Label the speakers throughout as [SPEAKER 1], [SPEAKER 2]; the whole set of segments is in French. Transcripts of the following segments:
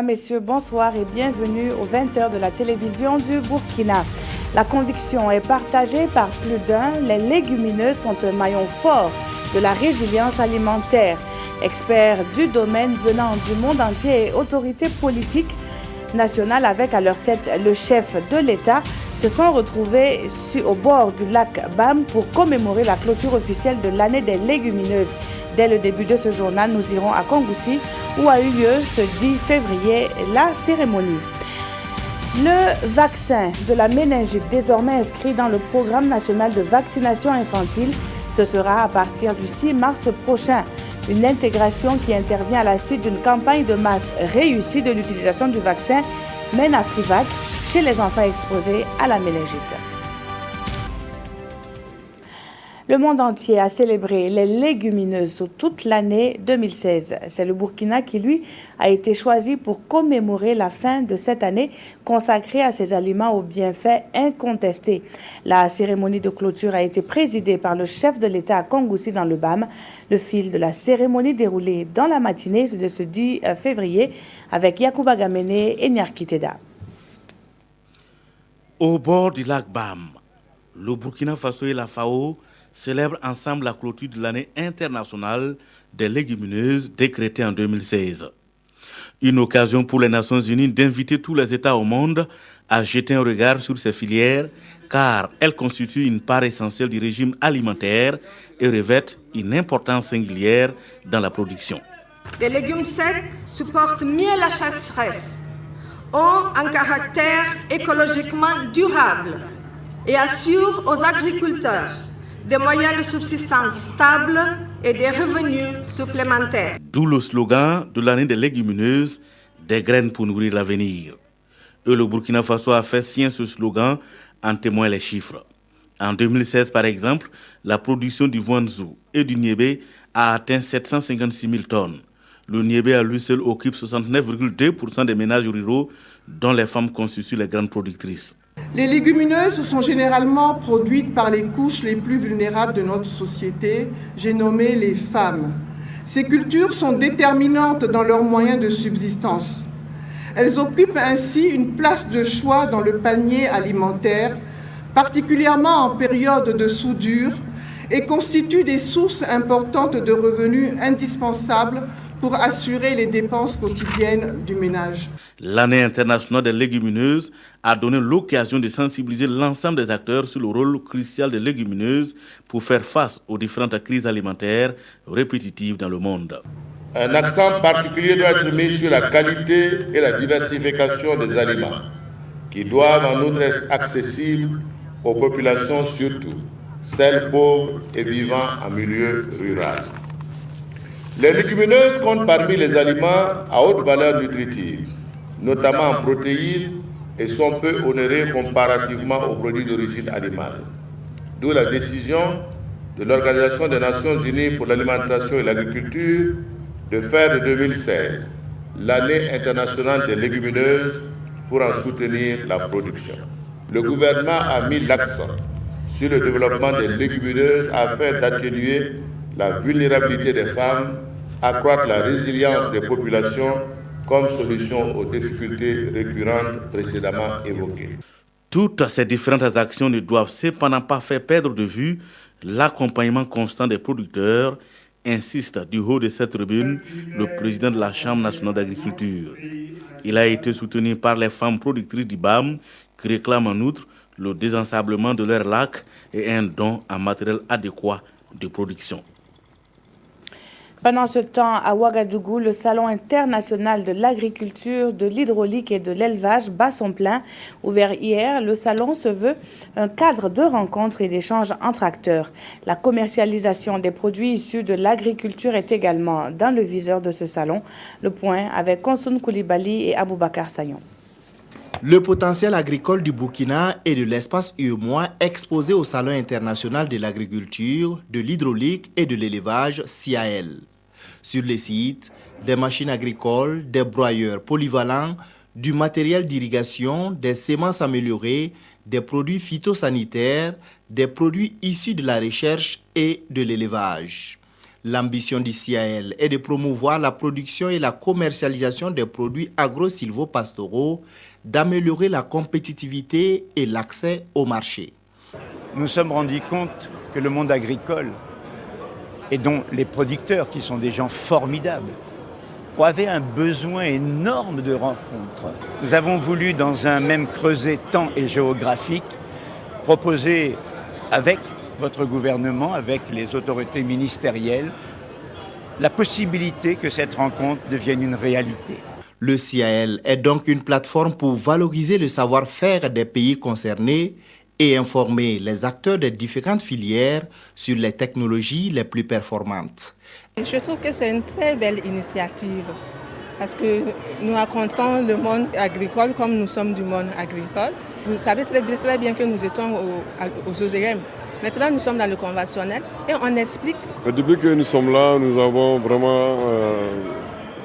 [SPEAKER 1] messieurs, bonsoir et bienvenue aux 20h de la télévision du Burkina. La conviction est partagée par plus d'un, les légumineuses sont un maillon fort de la résilience alimentaire. Experts du domaine venant du monde entier et autorités politiques nationales avec à leur tête le chef de l'État se sont retrouvés au bord du lac Bam pour commémorer la clôture officielle de l'année des légumineuses. Dès le début de ce journal, nous irons à Kongoussi où a eu lieu ce 10 février la cérémonie. Le vaccin de la méningite, désormais inscrit dans le programme national de vaccination infantile, ce sera à partir du 6 mars prochain. Une intégration qui intervient à la suite d'une campagne de masse réussie de l'utilisation du vaccin Menafrivac chez les enfants exposés à la méningite. Le monde entier a célébré les légumineuses toute l'année 2016. C'est le Burkina qui, lui, a été choisi pour commémorer la fin de cette année consacrée à ces aliments aux bienfaits incontestés. La cérémonie de clôture a été présidée par le chef de l'État à Kongoussi dans le BAM. Le fil de la cérémonie déroulée dans la matinée de ce 10 février avec Yacouba Gamene et Nyarkiteda.
[SPEAKER 2] Au bord du lac BAM, le Burkina Faso et la FAO célèbrent ensemble la clôture de l'année internationale des légumineuses décrétée en 2016. Une occasion pour les Nations Unies d'inviter tous les États au monde à jeter un regard sur ces filières car elles constituent une part essentielle du régime alimentaire et revêtent une importance singulière dans la production.
[SPEAKER 3] Les légumes secs supportent mieux la sécheresse, ont un caractère écologiquement durable et assurent aux agriculteurs des moyens de subsistance stables et des revenus supplémentaires.
[SPEAKER 2] D'où le slogan de l'année des légumineuses, des graines pour nourrir l'avenir. Et le Burkina Faso a fait sien ce slogan, en témoignent les chiffres. En 2016, par exemple, la production du Voanzou et du niébé a atteint 756 000 tonnes. Le niébé à lui seul occupe 69,2% des ménages ruraux, dont les femmes constituent les grandes productrices.
[SPEAKER 4] Les légumineuses sont généralement produites par les couches les plus vulnérables de notre société, j'ai nommé les femmes. Ces cultures sont déterminantes dans leurs moyens de subsistance. Elles occupent ainsi une place de choix dans le panier alimentaire, particulièrement en période de soudure, et constituent des sources importantes de revenus indispensables pour assurer les dépenses quotidiennes du ménage.
[SPEAKER 2] L'année internationale des légumineuses a donné l'occasion de sensibiliser l'ensemble des acteurs sur le rôle crucial des légumineuses pour faire face aux différentes crises alimentaires répétitives dans le monde.
[SPEAKER 5] Un accent particulier doit être mis sur la qualité et la diversification des aliments, qui doivent en outre être accessibles aux populations, surtout celles pauvres et vivant en milieu rural. Les légumineuses comptent parmi les aliments à haute valeur nutritive, notamment en protéines, et sont peu onérées comparativement aux produits d'origine animale. D'où la décision de l'Organisation des Nations Unies pour l'alimentation et l'agriculture de faire de 2016 l'année internationale des légumineuses pour en soutenir la production. Le gouvernement a mis l'accent sur le développement des légumineuses afin d'atténuer la vulnérabilité des femmes, accroître la résilience des populations comme solution aux difficultés récurrentes précédemment évoquées.
[SPEAKER 2] Toutes ces différentes actions ne doivent cependant pas faire perdre de vue l'accompagnement constant des producteurs, insiste du haut de cette tribune le président de la Chambre nationale d'agriculture. Il a été soutenu par les femmes productrices du BAM qui réclament en outre le désensablement de leurs lacs et un don en matériel adéquat de production.
[SPEAKER 1] Pendant ce temps, à Ouagadougou, le Salon international de l'agriculture, de l'hydraulique et de l'élevage bat son plein. Ouvert hier, le salon se veut un cadre de rencontres et d'échanges entre acteurs. La commercialisation des produits issus de l'agriculture est également dans le viseur de ce salon. Le point avec Konsoun Koulibaly et Aboubakar Sayon.
[SPEAKER 6] Le potentiel agricole du Burkina et de l'espace UEMOA exposé au Salon international de l'agriculture, de l'hydraulique et de l'élevage CIAL. Sur les sites, des machines agricoles, des broyeurs polyvalents, du matériel d'irrigation, des semences améliorées, des produits phytosanitaires, des produits issus de la recherche et de l'élevage. L'ambition du CIAL est de promouvoir la production et la commercialisation des produits agro-silvopastoraux, d'améliorer la compétitivité et l'accès au marché.
[SPEAKER 7] Nous nous sommes rendus compte que le monde agricole, et dont les producteurs, qui sont des gens formidables, avaient un besoin énorme de rencontres. Nous avons voulu, dans un même creuset temps et géographique, proposer avec votre gouvernement, avec les autorités ministérielles, la possibilité que cette rencontre devienne une réalité.
[SPEAKER 6] Le CIAL est donc une plateforme pour valoriser le savoir-faire des pays concernés et informer les acteurs des différentes filières sur les technologies les plus performantes.
[SPEAKER 8] Je trouve que c'est une très belle initiative parce que nous racontons le monde agricole comme nous sommes du monde agricole. Vous savez très bien que nous étions aux OGM. Maintenant, nous sommes dans le conventionnel et on explique.
[SPEAKER 9] Depuis que nous sommes là, nous avons vraiment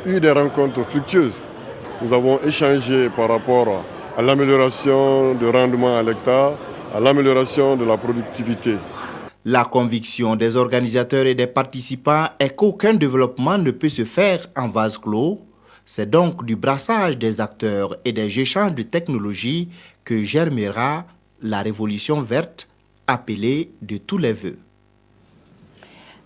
[SPEAKER 9] eu des rencontres fructueuses. Nous avons échangé par rapport à l'amélioration du rendement à l'hectare, à l'amélioration de la productivité.
[SPEAKER 6] La conviction des organisateurs et des participants est qu'aucun développement ne peut se faire en vase clos. C'est donc du brassage des acteurs et des échanges de technologies que germera la révolution verte appelée de tous les vœux.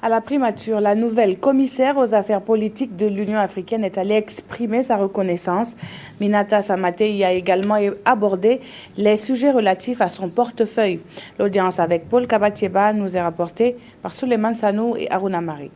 [SPEAKER 1] À la primature, la nouvelle commissaire aux affaires politiques de l'Union africaine est allée exprimer sa reconnaissance. Minata Samaté y a également abordé les sujets relatifs à son portefeuille. L'audience avec Paul Kabatieba nous est rapportée par Souleymane Sanou et Aruna Mari.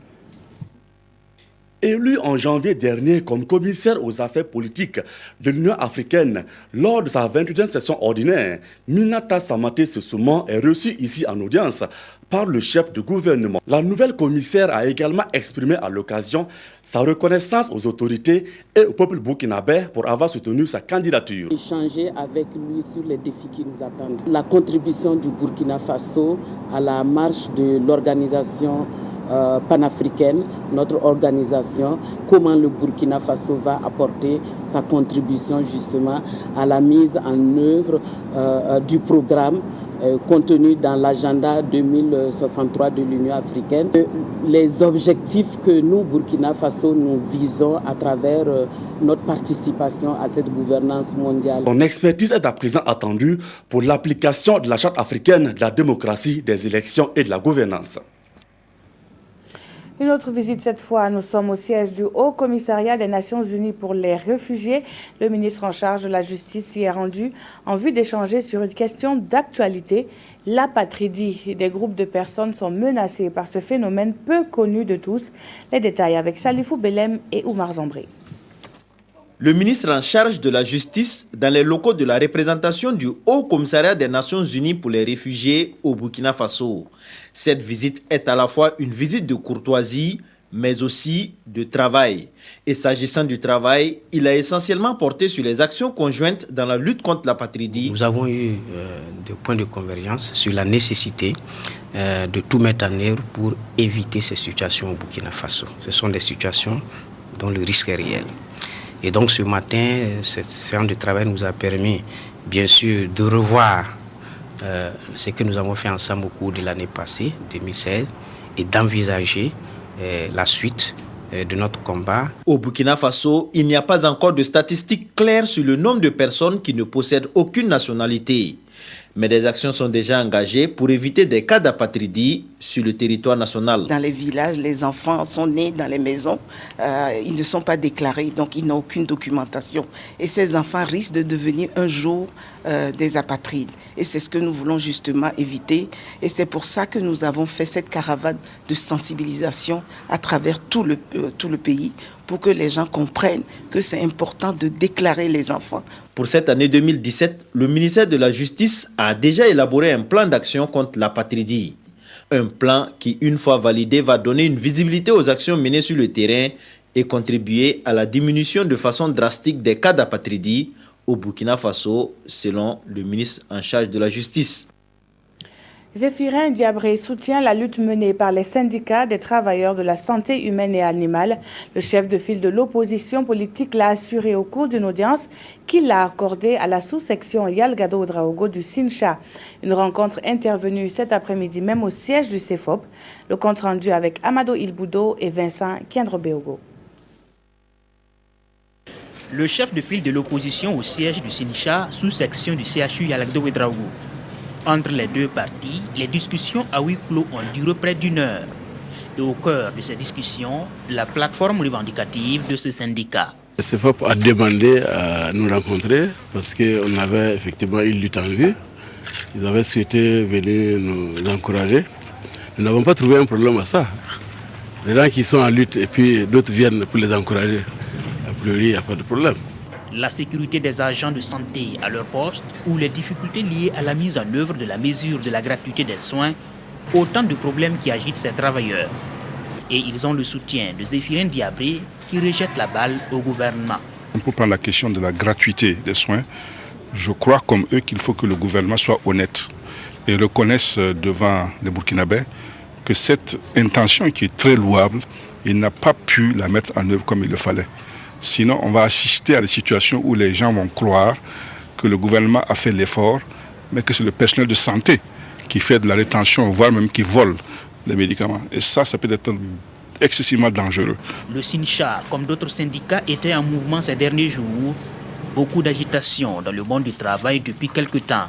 [SPEAKER 10] Élu en janvier dernier comme commissaire aux affaires politiques de l'Union africaine lors de sa 28e session ordinaire, Minata Samaté Sessouma est reçue ici en audience par le chef de gouvernement. La nouvelle commissaire a également exprimé à l'occasion sa reconnaissance aux autorités et au peuple burkinabé pour avoir soutenu sa candidature.
[SPEAKER 11] Échanger avec lui sur les défis qui nous attendent. La contribution du Burkina Faso à la marche de l'organisation panafricaine, notre organisation, comment le Burkina Faso va apporter sa contribution justement à la mise en œuvre du programme contenu dans l'agenda 2063 de l'Union africaine. Les objectifs que nous, Burkina Faso, nous visons à travers notre participation à cette gouvernance mondiale.
[SPEAKER 10] Son expertise est à présent attendue pour l'application de la Charte africaine de la démocratie, des élections et de la gouvernance.
[SPEAKER 1] Une autre visite cette fois, nous sommes au siège du Haut Commissariat des Nations Unies pour les réfugiés. Le ministre en charge de la justice y est rendu en vue d'échanger sur une question d'actualité. L'apatridie des groupes de personnes sont menacés par ce phénomène peu connu de tous. Les détails avec Salifou Belem et Oumar Zambré.
[SPEAKER 6] Le ministre en charge de la justice dans les locaux de la représentation du Haut Commissariat des Nations Unies pour les réfugiés au Burkina Faso. Cette visite est à la fois une visite de courtoisie, mais aussi de travail. Et s'agissant du travail, il a essentiellement porté sur les actions conjointes dans la lutte contre l'apatridie.
[SPEAKER 12] Nous avons eu des points de convergence sur la nécessité de tout mettre en œuvre pour éviter ces situations au Burkina Faso. Ce sont des situations dont le risque est réel. Et donc ce matin, cette séance de travail nous a permis, bien sûr, de revoir ce que nous avons fait ensemble au cours de l'année passée, 2016, et d'envisager la suite de notre combat.
[SPEAKER 6] Au Burkina Faso, il n'y a pas encore de statistiques claires sur le nombre de personnes qui ne possèdent aucune nationalité. Mais des actions sont déjà engagées pour éviter des cas d'apatridie sur le territoire national.
[SPEAKER 13] Dans les villages, les enfants sont nés dans les maisons, ils ne sont pas déclarés, donc ils n'ont aucune documentation. Et ces enfants risquent de devenir un jour des apatrides. Et c'est ce que nous voulons justement éviter. Et c'est pour ça que nous avons fait cette caravane de sensibilisation à travers tout le pays, pour que les gens comprennent que c'est important de déclarer les enfants.
[SPEAKER 6] Pour cette année 2017, le ministère de la Justice a déjà élaboré un plan d'action contre l'apatridie. Un plan qui, une fois validé, va donner une visibilité aux actions menées sur le terrain et contribuer à la diminution de façon drastique des cas d'apatridie au Burkina Faso, selon le ministre en charge de la Justice.
[SPEAKER 1] Zéphirin Diabré soutient la lutte menée par les syndicats des travailleurs de la santé humaine et animale. Le chef de file de l'opposition politique l'a assuré au cours d'une audience qu'il l'a accordée à la sous-section Yalgado Ouedraogo du Sincha. Une rencontre intervenue cet après-midi même au siège du CEFOP. Le compte rendu avec Amado Ilboudo et Vincent Kiendrobeogo.
[SPEAKER 14] Le chef de file de l'opposition au siège du Sincha, sous-section du CHU Yalgado Ouedraogo. Entre les deux parties, les discussions à huis clos ont duré près d'une heure. Et au cœur de ces discussions, la plateforme revendicative de ce syndicat.
[SPEAKER 15] Le CEFOP a demandé à nous rencontrer parce qu'on avait effectivement une lutte en vue. Ils avaient souhaité venir nous encourager. Nous n'avons pas trouvé un problème à ça. Les gens qui sont en lutte et puis d'autres viennent pour les encourager. A priori, il n'y a pas de problème.
[SPEAKER 14] La sécurité des agents de santé à leur poste ou les difficultés liées à la mise en œuvre de la mesure de la gratuité des soins, autant de problèmes qui agitent ces travailleurs. Et ils ont le soutien de Zéphirin Diabré qui rejette la balle au gouvernement.
[SPEAKER 16] Pour prendre la question de la gratuité des soins, je crois comme eux qu'il faut que le gouvernement soit honnête et reconnaisse devant les Burkinabés que cette intention qui est très louable, il n'a pas pu la mettre en œuvre comme il le fallait. Sinon, on va assister à des situations où les gens vont croire que le gouvernement a fait l'effort, mais que c'est le personnel de santé qui fait de la rétention, voire même qui vole les médicaments. Et ça peut être excessivement dangereux.
[SPEAKER 14] Le Sincha, comme d'autres syndicats, était en mouvement ces derniers jours. Beaucoup d'agitation dans le monde du travail depuis quelque temps.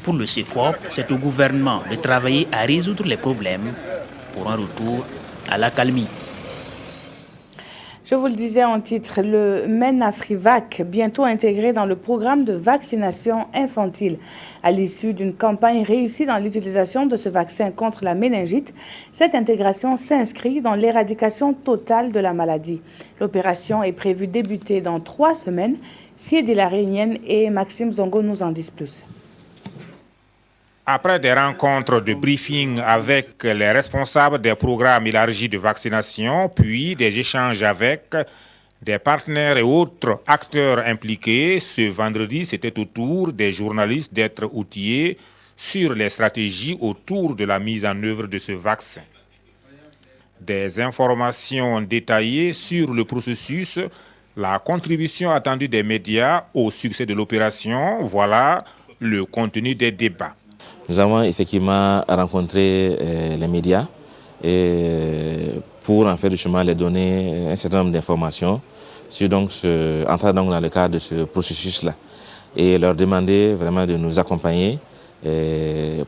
[SPEAKER 14] Pour le CEFOP, c'est au gouvernement de travailler à résoudre les problèmes pour un retour à l'accalmie.
[SPEAKER 1] Je vous le disais en titre, le MENAFRIVAC, bientôt intégré dans le programme de vaccination infantile. À l'issue d'une campagne réussie dans l'utilisation de ce vaccin contre la méningite, cette intégration s'inscrit dans l'éradication totale de la maladie. L'opération est prévue débuter dans 3 semaines. Siedi Larénienne et Maxime Zongo nous en disent plus.
[SPEAKER 17] Après des rencontres de briefing avec les responsables des programmes élargis de vaccination, puis des échanges avec des partenaires et autres acteurs impliqués, ce vendredi, c'était au tour des journalistes d'être outillés sur les stratégies autour de la mise en œuvre de ce vaccin. Des informations détaillées sur le processus, la contribution attendue des médias au succès de l'opération, voilà le contenu des débats.
[SPEAKER 18] Nous avons effectivement rencontré les médias pour en fait justement les donner un certain nombre d'informations sur entrer dans le cadre de ce processus-là et leur demander vraiment de nous accompagner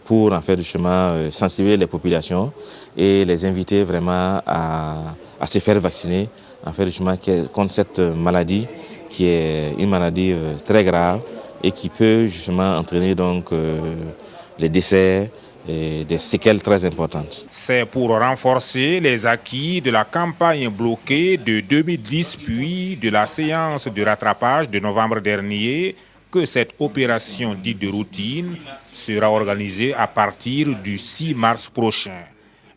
[SPEAKER 18] pour en fait justement sensibiliser les populations et les inviter vraiment à se faire vacciner en fait justement contre cette maladie qui est une maladie très grave et qui peut justement entraîner donc les décès et des séquelles très importantes.
[SPEAKER 17] C'est pour renforcer les acquis de la campagne bloquée de 2010 puis de la séance de rattrapage de novembre dernier que cette opération dite de routine sera organisée à partir du 6 mars prochain.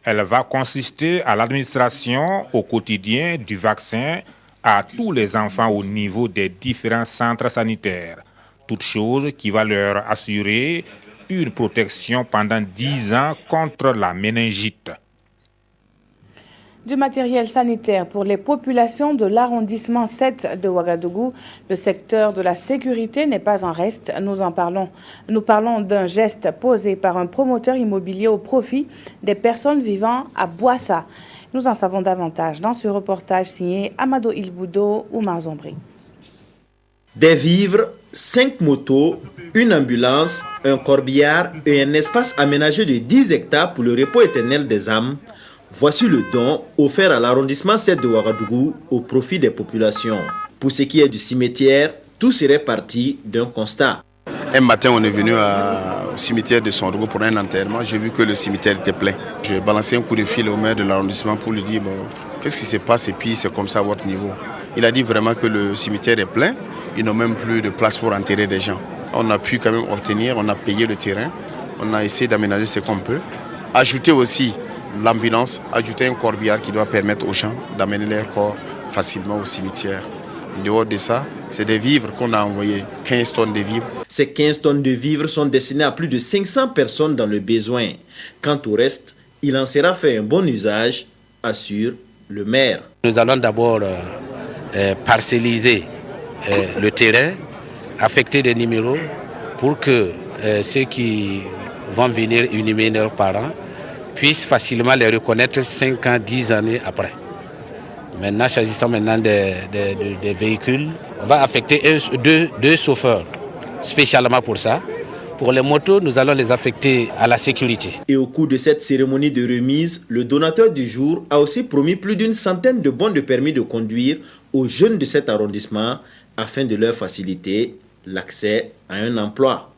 [SPEAKER 17] Elle va consister à l'administration au quotidien du vaccin à tous les enfants au niveau des différents centres sanitaires. Toute chose qui va leur assurer une protection pendant 10 ans contre la méningite.
[SPEAKER 1] Du matériel sanitaire pour les populations de l'arrondissement 7 de Ouagadougou. Le secteur de la sécurité n'est pas en reste. Nous parlons d'un geste posé par un promoteur immobilier au profit des personnes vivant à Boissa. Nous en savons davantage dans ce reportage signé Amado Ilboudo ou Marzombré.
[SPEAKER 6] Des vivres, 5 motos, une ambulance, un corbillard et un espace aménagé de 10 hectares pour le repos éternel des âmes. Voici le don offert à l'arrondissement 7 de Ouagadougou au profit des populations. Pour ce qui est du cimetière, tout serait parti d'un constat.
[SPEAKER 19] Un matin, on est venu au cimetière de Sondrogo pour un enterrement. J'ai vu que le cimetière était plein. J'ai balancé un coup de fil au maire de l'arrondissement pour lui dire qu'est-ce qui se passe et puis c'est comme ça à votre niveau. Il a dit vraiment que le cimetière est plein. Ils n'ont même plus de place pour enterrer des gens. On a pu quand même obtenir, on a payé le terrain, on a essayé d'aménager ce qu'on peut. Ajouter aussi l'ambulance, ajouter un corbillard qui doit permettre aux gens d'amener leurs corps facilement au cimetière En dehors de ça, c'est des vivres qu'on a envoyés, 15 tonnes de vivres.
[SPEAKER 6] Ces 15 tonnes de vivres sont destinées à plus de 500 personnes dans le besoin. Quant au reste, il en sera fait un bon usage, assure le maire.
[SPEAKER 20] Nous allons d'abord parcelliser le terrain, affecter des numéros pour que ceux qui vont venir inhumer leurs parents puissent facilement les reconnaître 5 ans, 10 années après. Maintenant, s'agissant maintenant des véhicules, on va affecter deux chauffeurs spécialement pour ça. Pour les motos, nous allons les affecter à la sécurité.
[SPEAKER 6] Et au cours de cette cérémonie de remise, le donateur du jour a aussi promis plus d'une centaine de bons de permis de conduire aux jeunes de cet arrondissement afin de leur faciliter l'accès à un emploi.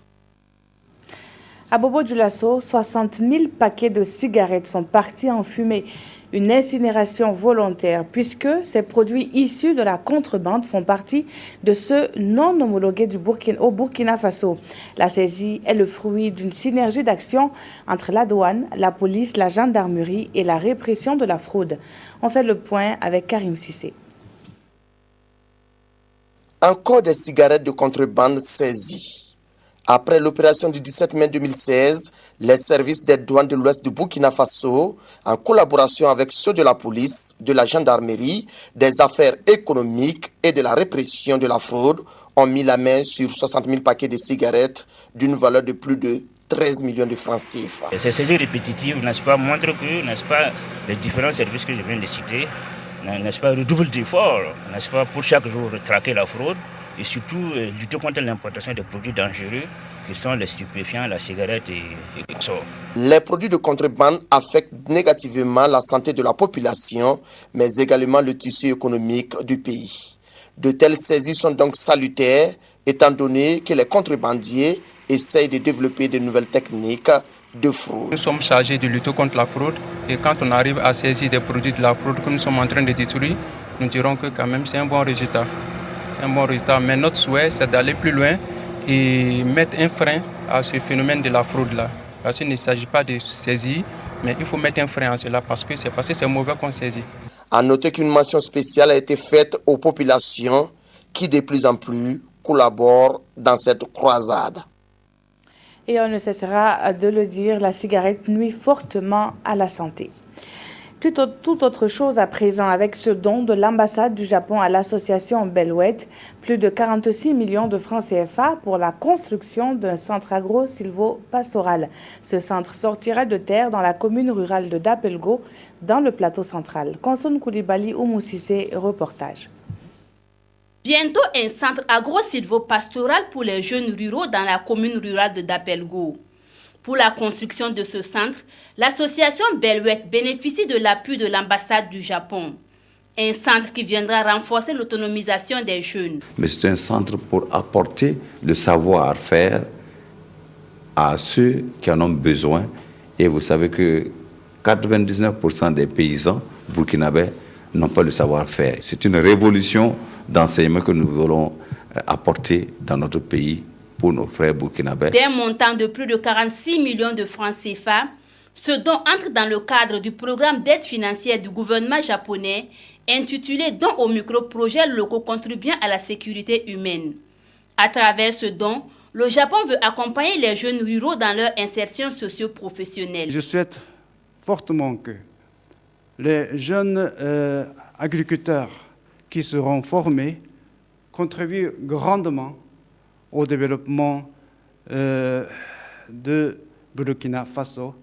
[SPEAKER 1] À Bobo-Dioulasso, 60 000 paquets de cigarettes sont partis en fumée. Une incinération volontaire, puisque ces produits issus de la contrebande font partie de ceux non homologués au Burkina Faso. La saisie est le fruit d'une synergie d'action entre la douane, la police, la gendarmerie et la répression de la fraude. On fait le point avec Karim Sissé.
[SPEAKER 21] Encore des cigarettes de contrebande saisies. Après l'opération du 17 mai 2016, les services des douanes de l'Ouest du Burkina Faso, en collaboration avec ceux de la police, de la gendarmerie, des affaires économiques et de la répression de la fraude, ont mis la main sur 60 000 paquets de cigarettes d'une valeur de plus de 13 millions de francs CFA.
[SPEAKER 22] Ces saisies répétitives, n'est-ce pas, montrent que, n'est-ce pas, les différents services que je viens de citer, n'est-ce pas, redoublent d'efforts, n'est-ce pas, pour chaque jour traquer la fraude et surtout lutter contre l'importation des produits dangereux qui sont les stupéfiants, la cigarette et ça.
[SPEAKER 21] Les produits de contrebande affectent négativement la santé de la population, mais également le tissu économique du pays. De telles saisies sont donc salutaires, étant donné que les contrebandiers essayent de développer de nouvelles techniques de fraude.
[SPEAKER 23] Nous sommes chargés de lutter contre la fraude et quand on arrive à saisir des produits de la fraude que nous sommes en train de détruire, nous dirons que quand même c'est un bon résultat. Mais notre souhait, c'est d'aller plus loin et mettre un frein à ce phénomène de la fraude-là. Parce qu'il ne s'agit pas de saisir, mais il faut mettre un frein à cela parce que c'est mauvais qu'on saisit.
[SPEAKER 21] À noter qu'une mention spéciale a été faite aux populations qui de plus en plus collaborent dans cette croisade.
[SPEAKER 1] Et on ne cessera de le dire, la cigarette nuit fortement à la santé. Tout autre chose à présent avec ce don de l'ambassade du Japon à l'association Bellouette, plus de 46 millions de francs CFA pour la construction d'un centre agro-silvo-pastoral. Ce centre sortira de terre dans la commune rurale de Dapelgo, dans le plateau central. Konson Koulibaly Oumoussissé, reportage.
[SPEAKER 24] Bientôt un centre agro-silvo-pastoral pour les jeunes ruraux dans la commune rurale de Dapelgo. Pour la construction de ce centre, l'association Bellouette bénéficie de l'appui de l'ambassade du Japon. Un centre qui viendra renforcer l'autonomisation des jeunes.
[SPEAKER 25] Mais c'est un centre pour apporter le savoir-faire à ceux qui en ont besoin. Et vous savez que 99% des paysans burkinabés n'ont pas le savoir-faire. C'est une révolution d'enseignement que nous voulons apporter dans notre pays pour nos frères burkinabés.
[SPEAKER 24] D'un montant de plus de 46 millions de francs CFA, ce don entre dans le cadre du programme d'aide financière du gouvernement japonais intitulé « Don aux micro-projets locaux contribuant à la sécurité humaine ». À travers ce don, le Japon veut accompagner les jeunes ruraux dans leur insertion socio-professionnelle.
[SPEAKER 26] Je souhaite fortement que les jeunes agriculteurs qui seront formés contribuent grandement au développement de Burkina Faso,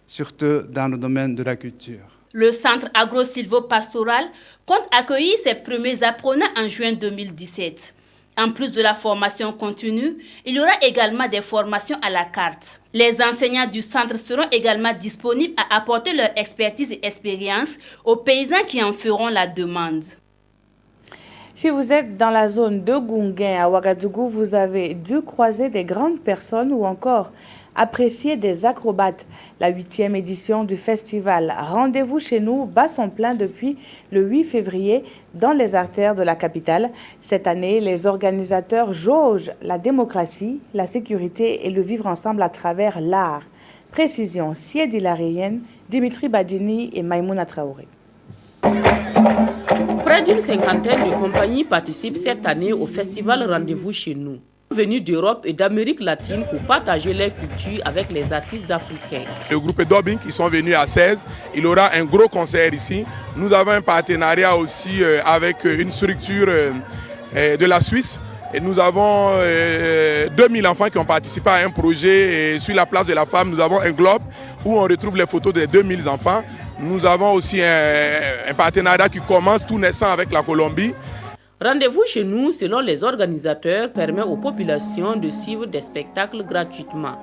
[SPEAKER 26] surtout dans le domaine de la culture.
[SPEAKER 24] Le centre agro-silvo-pastoral compte accueillir ses premiers apprenants en juin 2017. En plus de la formation continue, il y aura également des formations à la carte. Les enseignants du centre seront également disponibles à apporter leur expertise et expérience aux paysans qui en feront la demande.
[SPEAKER 1] Si vous êtes dans la zone de Gounguin à Ouagadougou, vous avez dû croiser des grandes personnes ou encore apprécier des acrobates. La 8e édition du festival Rendez-vous chez nous bat son plein depuis le 8 février dans les artères de la capitale. Cette année, les organisateurs jaugent la démocratie, la sécurité et le vivre ensemble à travers l'art. Précision, Siedi Larienne, Dimitri Badini et Maïmouna Traoré.
[SPEAKER 2] Près d'une cinquantaine de compagnies participent cette année au festival Rendez-vous chez nous, venus d'Europe et d'Amérique latine pour partager leur culture avec les artistes africains.
[SPEAKER 3] Le groupe Dobing qui sont venus à 16, il y aura un gros concert ici. Nous avons un partenariat aussi avec une structure de la Suisse. Et nous avons 2000 enfants qui ont participé à un projet. Et sur la place de la femme, nous avons un globe où on retrouve les photos des 2000 enfants. Nous avons aussi un partenariat qui commence tout naissant avec la Colombie.
[SPEAKER 2] Rendez-vous chez nous, selon les organisateurs, permet aux populations de suivre des spectacles gratuitement.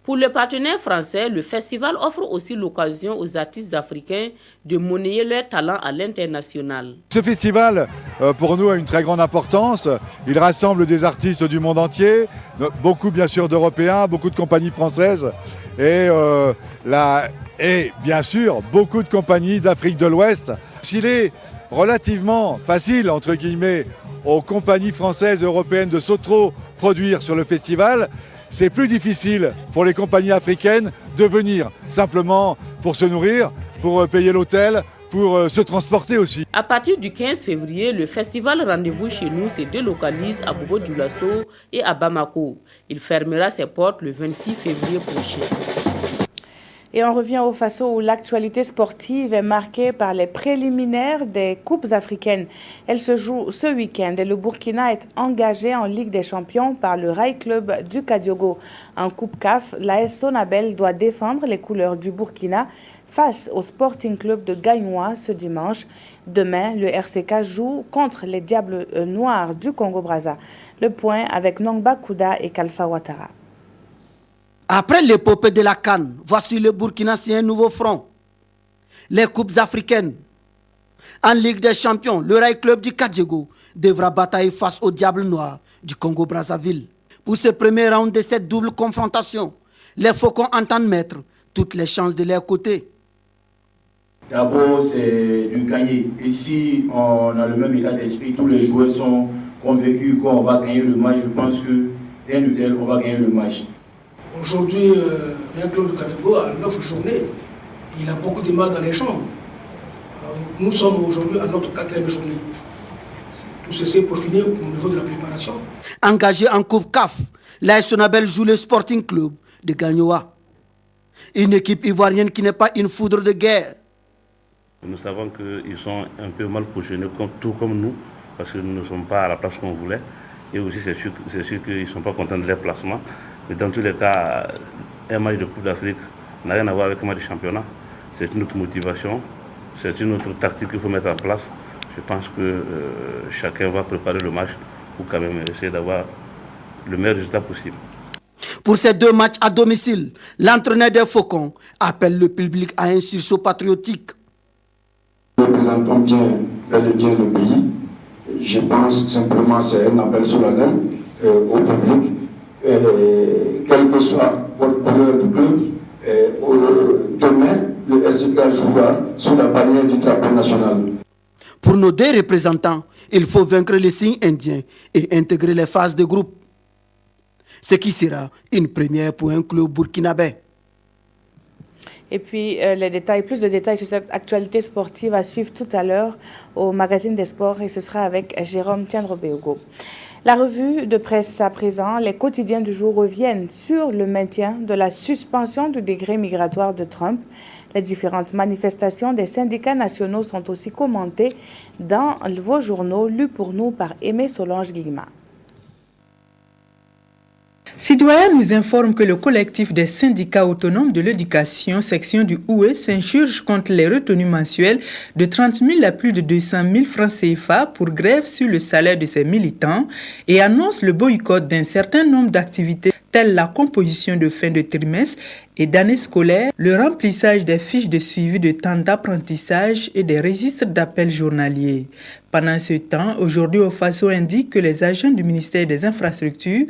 [SPEAKER 2] Pour le partenaire français, le festival offre aussi l'occasion aux artistes africains de monnayer leur talent à l'international.
[SPEAKER 4] Ce festival, pour nous, a une très grande importance. Il rassemble des artistes du monde entier, beaucoup bien sûr d'Européens, beaucoup de compagnies françaises et bien sûr beaucoup de compagnies d'Afrique de l'Ouest. S'il est relativement facile, entre guillemets, aux compagnies françaises et européennes de s'auto-produire sur le festival, c'est plus difficile pour les compagnies africaines de venir simplement pour se nourrir, pour payer l'hôtel, pour se transporter aussi.
[SPEAKER 2] À partir du 15 février, le festival Rendez-vous chez nous se délocalise à Bobo-Dioulasso et à Bamako. Il fermera ses portes le 26 février prochain.
[SPEAKER 1] Et on revient au Faso où l'actualité sportive est marquée par les préliminaires des Coupes africaines. Elles se jouent ce week-end et le Burkina est engagé en Ligue des Champions par le Rail Club du Kadiogo. En Coupe CAF, l'AS Sonabel doit défendre les couleurs du Burkina face au Sporting Club de Gagnoa ce dimanche. Demain, le RCK joue contre les Diables Noirs du Congo-Brazza. Le point avec Nongba Kouda et Kalfa Ouattara.
[SPEAKER 5] Après l'épopée de la CAN, voici le Burkina sur un nouveau front. Les Coupes africaines. En Ligue des Champions, le Rail Club du Kadiogo devra batailler face aux Diables Noirs du Congo-Brazzaville. Pour ce premier round de cette double confrontation, les Faucons entendent mettre toutes les chances de leur côté.
[SPEAKER 7] D'abord, c'est du gagner. Ici, on a le même état d'esprit. Tous les joueurs sont convaincus qu'on va gagner le match. Je pense que rien de tel, on va gagner le match.
[SPEAKER 8] Aujourd'hui, le club de Kadiogo a 9 journées. Il a beaucoup de mal dans les chambres. Nous sommes aujourd'hui à notre 4e journée. Tout ceci est pour finir au niveau de la préparation.
[SPEAKER 5] Engagé en Coupe CAF, l'AS Sonabel joue le Sporting Club de Gagnoa. Une équipe ivoirienne qui n'est pas une foudre de guerre.
[SPEAKER 27] Nous savons qu'ils sont un peu mal positionnés, tout comme nous, parce que nous ne sommes pas à la place qu'on voulait. Et aussi, c'est sûr qu'ils ne sont pas contents de leur placement. Mais dans tous les cas, un match de Coupe d'Afrique n'a rien à voir avec un match de championnat. C'est une autre motivation, c'est une autre tactique qu'il faut mettre en place. Je pense que chacun va préparer le match pour quand même essayer d'avoir le meilleur résultat possible.
[SPEAKER 5] Pour ces 2 matchs à domicile, l'entraîneur des Faucons appelle le public à un sursaut patriotique.
[SPEAKER 7] Nous représentons bien le pays. Je pense simplement que c'est un appel solennel au public. Quelle que soit votre couleur du club, demain, le RCK jouera sous la bannière du drapeau national.
[SPEAKER 5] Pour nos 2 représentants, il faut vaincre les signes indiens et intégrer les phases de groupe. Ce qui sera une première pour un club burkinabé.
[SPEAKER 1] Et puis, plus de détails sur cette actualité sportive à suivre tout à l'heure au magazine des sports et ce sera avec Jérôme Tiendrobeogo. La revue de presse à présent, les quotidiens du jour reviennent sur le maintien de la suspension du décret migratoire de Trump. Les différentes manifestations des syndicats nationaux sont aussi commentées dans vos journaux lus pour nous par Aimé Solange Guillemard.
[SPEAKER 28] Citoyens nous informe que le collectif des syndicats autonomes de l'éducation, section du OUE, s'insurge contre les retenues mensuelles de 30 000 à plus de 200 000 francs CFA pour grève sur le salaire de ses militants et annonce le boycott d'un certain nombre d'activités telles la composition de fin de trimestre et d'année scolaire, le remplissage des fiches de suivi de temps d'apprentissage et des registres d'appels journaliers. Pendant ce temps, aujourd'hui, OFASO indique que les agents du ministère des Infrastructures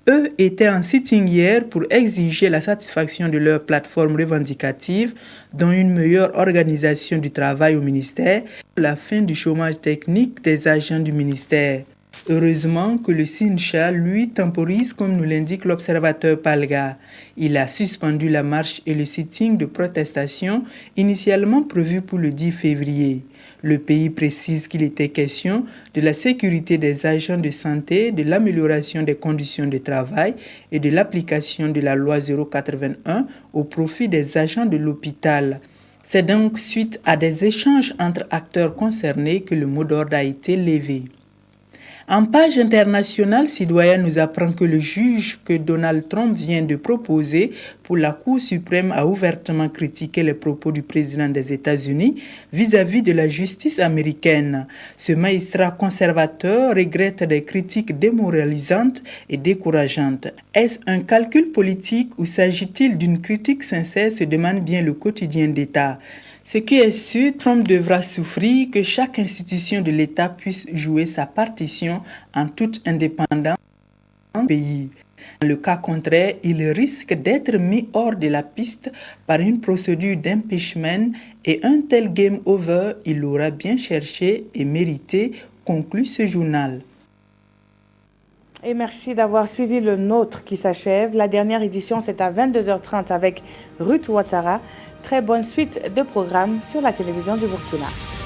[SPEAKER 28] eux étaient en sitting hier pour exiger la satisfaction de leurs plateformes revendicatives, dont une meilleure organisation du travail au ministère, la fin du chômage technique des agents du ministère. Heureusement que le Sincha, lui, temporise comme nous l'indique l'observateur Palga. Il a suspendu la marche et le sitting de protestation initialement prévu pour le 10 février. Le pays précise qu'il était question de la sécurité des agents de santé, de l'amélioration des conditions de travail et de l'application de la loi 081 au profit des agents de l'hôpital. C'est donc suite à des échanges entre acteurs concernés que le mot d'ordre a été levé. En page internationale, Citoyen nous apprend que le juge que Donald Trump vient de proposer pour la Cour suprême a ouvertement critiqué les propos du président des États-Unis vis-à-vis de la justice américaine. Ce magistrat conservateur regrette des critiques démoralisantes et décourageantes. Est-ce un calcul politique ou s'agit-il d'une critique sincère, se demande bien le quotidien d'État. Ce qui est sûr, Trump devra souffrir que chaque institution de l'État puisse jouer sa partition en toute indépendance du pays. Dans le cas contraire, il risque d'être mis hors de la piste par une procédure d'impeachment et un tel game over, il l'aura bien cherché et mérité, conclut ce journal.
[SPEAKER 1] Et merci d'avoir suivi le nôtre qui s'achève. La dernière édition, c'est à 22h30 avec Ruth Ouattara. Très bonne suite de programmes sur la télévision du Burkina.